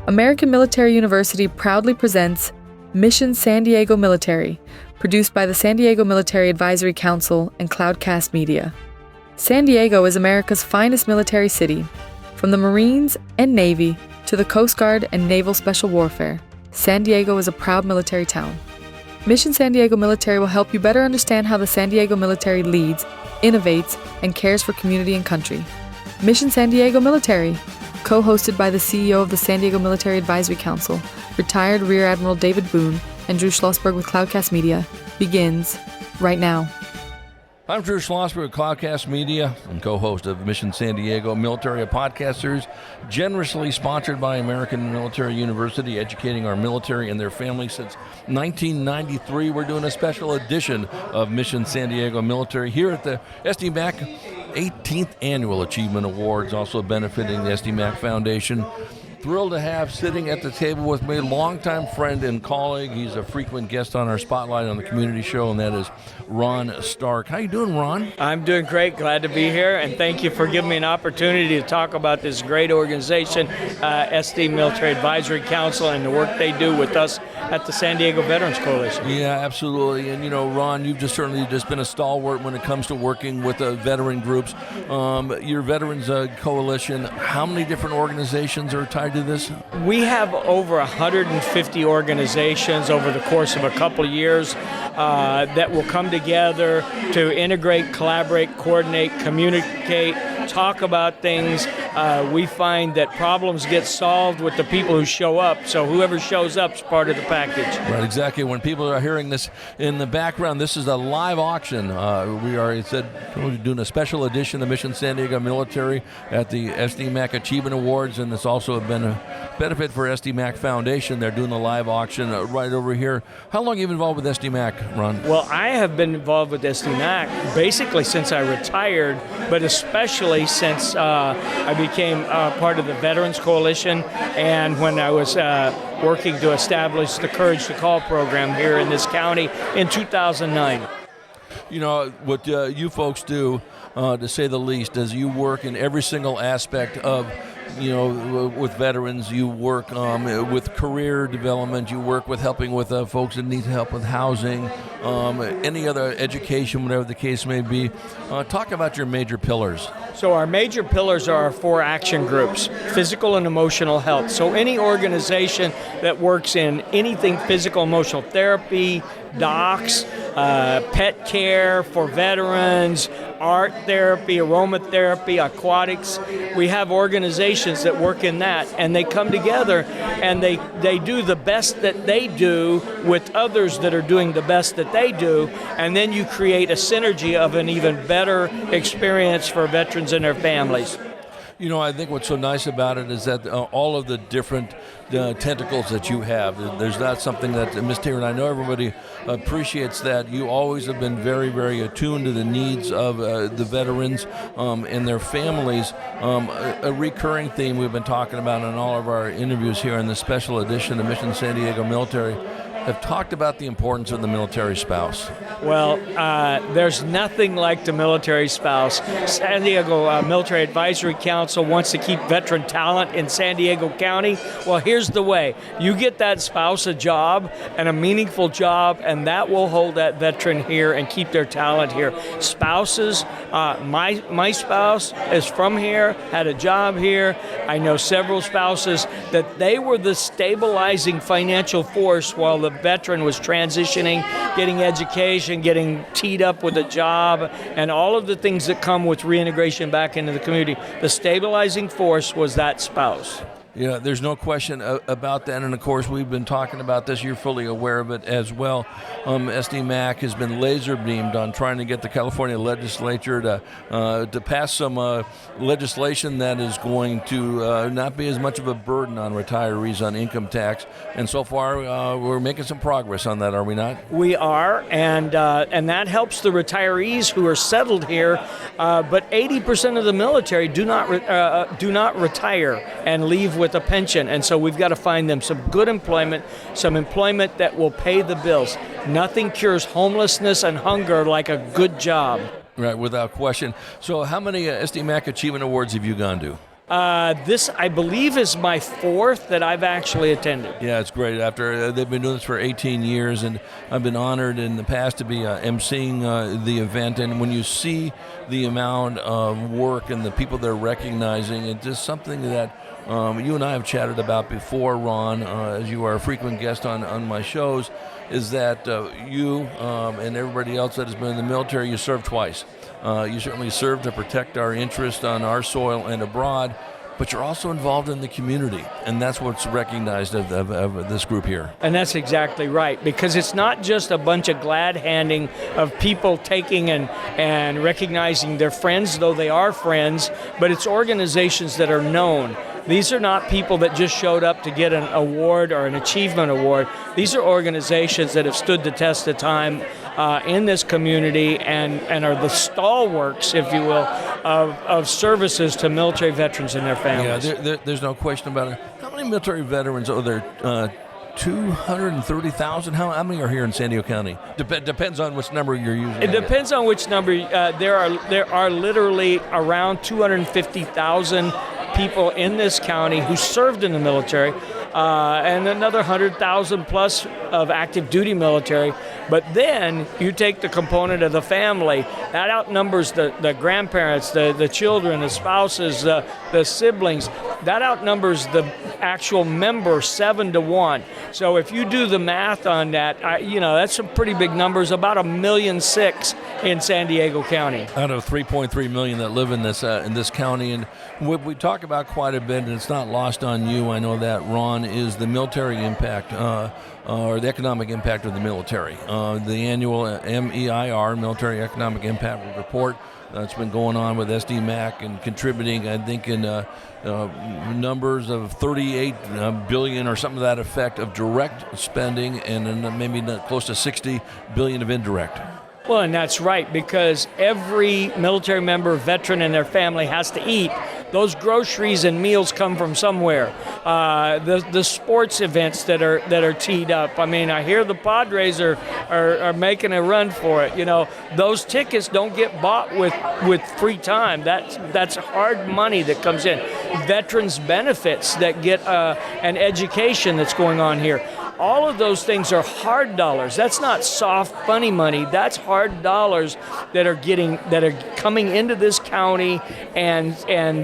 American Military University proudly presents Mission San Diego Military, produced by the San Diego Military Advisory Council and Cloudcast Media. San Diego is America's finest military city. From the Marines and Navy to the Coast Guard and Naval Special Warfare, San Diego is a proud military town. Mission San Diego Military will help you better understand how the San Diego military leads, innovates, and cares for community and country. Mission San Diego Military, co-hosted by the CEO of the San Diego Military Advisory Council, retired Rear Admiral David Boone, and Drew Schlosberg with Cloudcast Media, begins right now. I'm Drew Schlosberg with Cloudcast Media and co-host of Mission San Diego Military, a podcast series generously sponsored by American Military University, educating our military and their families since 1993. We're doing a special edition of Mission San Diego Military here at the SDMAC 18th Annual Achievement Awards, also benefiting the SDMAC Foundation. Thrilled to have sitting at the table with me, longtime friend and colleague. He's a frequent guest on our Spotlight on the Community Show, and that is Ron Stark. How you doing, Ron? I'm doing great. Glad to be here, and thank you for giving me an opportunity to talk about this great organization, SD Military Advisory Council, and the work they do with us at the San Diego Veterans Coalition. Yeah, absolutely. And, you know, Ron, you've certainly been a stalwart when it comes to working with veteran groups. Your Veterans Coalition, how many different organizations are tied to this? We have over 150 organizations over the course of a couple of years that will come together to integrate, collaborate, coordinate, communicate, talk about things. We find that problems get solved with the people who show up, so whoever shows up is part of the package. Right, exactly. When people are hearing this in the background, this is a live auction. We are, we're doing a special edition of Mission San Diego Military at the SDMAC Achievement Awards, and it's also been a benefit for SDMAC Foundation. They're doing a live auction right over here. How long have you been involved with SDMAC, Ron? Well, I have been involved with SDMAC basically since I retired, but especially since I became part of the Veterans Coalition, and when I was working to establish the Courage to Call program here in this county in 2009. You know, what you folks do, to say the least, is you work in every single aspect of, you know, with veterans. You work with career development. You work with helping with folks that need help with housing, any other education, whatever the case may be. Talk about your major pillars. So our major pillars are our 4 action groups: physical and emotional health. So any organization that works in anything physical, emotional therapy, docs, pet care for veterans, art therapy, aromatherapy, aquatics. We have organizations that work in that, and they come together and they do the best that they do with others that are doing the best that they do, and then you create a synergy of an even better experience for veterans and their families. You know, I think what's so nice about it is that all of the different tentacles that you have, there's not something that Ms. Taylor, and I know everybody appreciates that. You always have been very, very attuned to the needs of the veterans and their families. A recurring theme we've been talking about in all of our interviews here in this special edition of Mission San Diego Military have talked about the importance of the military spouse. Well, there's nothing like the military spouse. San Diego Military Advisory Council wants to keep veteran talent in San Diego County. Well, here's the way. You get that spouse a job, and a meaningful job, and that will hold that veteran here and keep their talent here. Spouses, my spouse is from here, had a job here. I know several spouses that they were the stabilizing financial force while the veteran was transitioning, getting education, getting teed up with a job, and all of the things that come with reintegration back into the community. The stabilizing force was that spouse. Yeah, there's no question about that, and of course we've been talking about this. You're fully aware of it as well. SDMAC has been laser beamed on trying to get the California legislature to pass some legislation that is going to not be as much of a burden on retirees on income tax. And so far, we're making some progress on that, are we not? We are, and that helps the retirees who are settled here. But 80% of the military do not retire and leave with a pension, and so we've got to find them some good employment, some employment that will pay the bills. Nothing cures homelessness and hunger like a good job. Right, without question. So how many SDMAC Achievement Awards have you gone to? This, I believe, is my fourth that I've actually attended. Yeah, it's great. After they've been doing this for 18 years, and I've been honored in the past to be emceeing the event. And when you see the amount of work and the people they're recognizing, it's just something that you and I have chatted about before, Ron, as you are a frequent guest on my shows, is that you and everybody else that has been in the military, you served twice. You certainly serve to protect our interest on our soil and abroad, but you're also involved in the community, and that's what's recognized of this group here. And that's exactly right, because it's not just a bunch of glad handing of people taking and recognizing their friends, though they are friends, but it's organizations that are known. These are not people that just showed up to get an award or an achievement award. These are organizations that have stood the test of time in this community and are the stalwarts, if you will, of services to military veterans and their families. Yeah, there's no question about it. How many military veterans are there? 230,000? How many are here in San Diego County? Depends on which number you're using. It depends on which number. There are literally around 250,000 people in this county who served in the military, and another 100,000 plus of active duty military. But then you take the component of the family, that outnumbers the grandparents, the children, the spouses, the siblings. That outnumbers the actual member 7-1. So if you do the math on that, that's some pretty big numbers, about 1.6 million in San Diego County. Out of 3.3 million that live in this county. And what we talk about quite a bit, and it's not lost on you, I know that, Ron, is the military impact, or the economic impact of the military. The annual MEIR, Military Economic Impact Report, that's been going on with SDMAC and contributing, I think, in numbers of 38 billion or something to that effect of direct spending, and then maybe close to 60 billion of indirect. Well, and that's right, because every military member, veteran, and their family has to eat. Those groceries and meals come from somewhere. The sports events that are teed up. I mean, I hear the Padres are making a run for it. Those tickets don't get bought with free time. That's hard money that comes in. Veterans benefits that get an education that's going on here. All of those things are hard dollars. That's not soft, funny money. That's hard dollars that are coming into this county and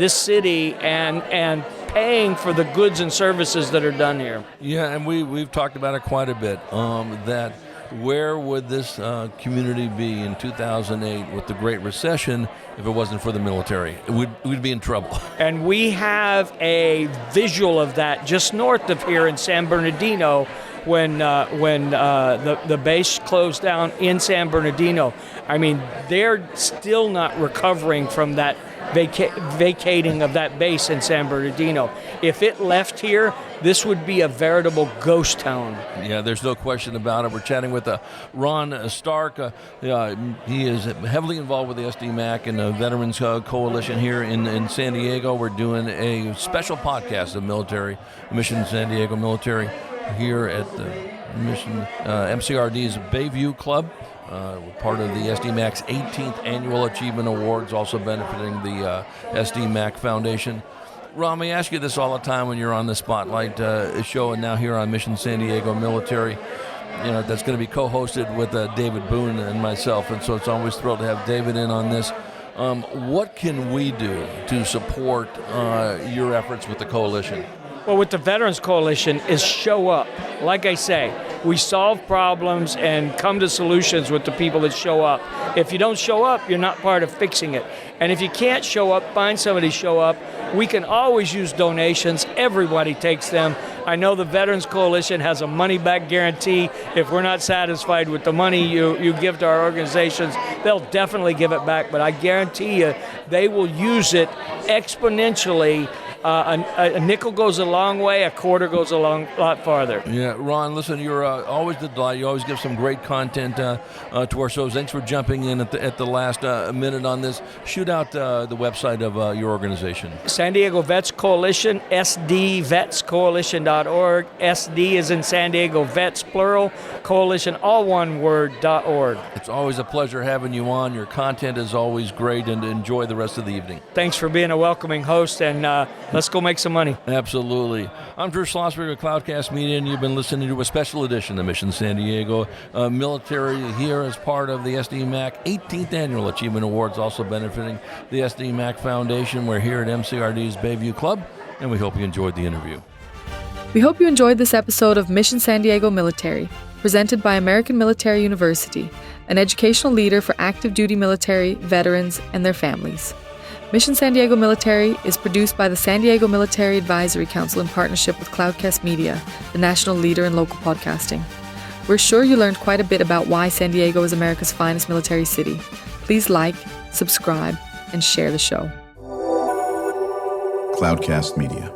this city and paying for the goods and services that are done here. Yeah, and we've talked about it quite a bit. That where would this community be in 2008 with the Great Recession if it wasn't for the military? We'd be in trouble. And we have a visual of that just north of here in San Bernardino when the base closed down in San Bernardino. I mean, they're still not recovering from that vacating of that base in San Bernardino. If it left here, this would be a veritable ghost town. Yeah, there's no question about it. We're chatting with Ron Stark. He is heavily involved with the SDMAC and the Veterans Coalition here in San Diego. We're doing a special podcast of Mission San Diego Military here at the Mission MCRD's Bayview Club. We're part of the SDMAC's 18th Annual Achievement Awards, also benefiting the SDMAC Foundation. Ron, I ask you this all the time when you're on the Spotlight show, and now here on Mission San Diego Military. That's going to be co-hosted with David Boone and myself, and so it's always thrilled to have David in on this. What can we do to support your efforts with the coalition? Well, with the Veterans Coalition is show up. Like I say, we solve problems and come to solutions with the people that show up. If you don't show up, you're not part of fixing it. And if you can't show up, find somebody to show up. We can always use donations. Everybody takes them. I know the Veterans Coalition has a money-back guarantee. If we're not satisfied with the money you give to our organizations, they'll definitely give it back. But I guarantee you, they will use it exponentially a nickel goes a long way, a quarter goes a lot farther. Yeah, Ron, listen, you're always the delight. You always give some great content to our shows. Thanks for jumping in at the last minute on this. Shoot out the website of your organization. San Diego Vets Coalition, sdvetscoalition.org. SD is in San Diego Vets, plural, coalition, all one word, .org. It's always a pleasure having you on. Your content is always great, and enjoy the rest of the evening. Thanks for being a welcoming host, and let's go make some money. Absolutely. I'm Drew Schlosberg of Cloudcast Media, and you've been listening to a special edition of Mission San Diego Military here as part of the SDMAC 18th Annual Achievement Awards, also benefiting the SDMAC Foundation. We're here at MCRD's Bayview Club, and we hope you enjoyed the interview. We hope you enjoyed this episode of Mission San Diego Military, presented by American Military University, an educational leader for active duty military, veterans, and their families. Mission San Diego Military is produced by the San Diego Military Advisory Council in partnership with Cloudcast Media, the national leader in local podcasting. We're sure you learned quite a bit about why San Diego is America's finest military city. Please like, subscribe, and share the show. Cloudcast Media.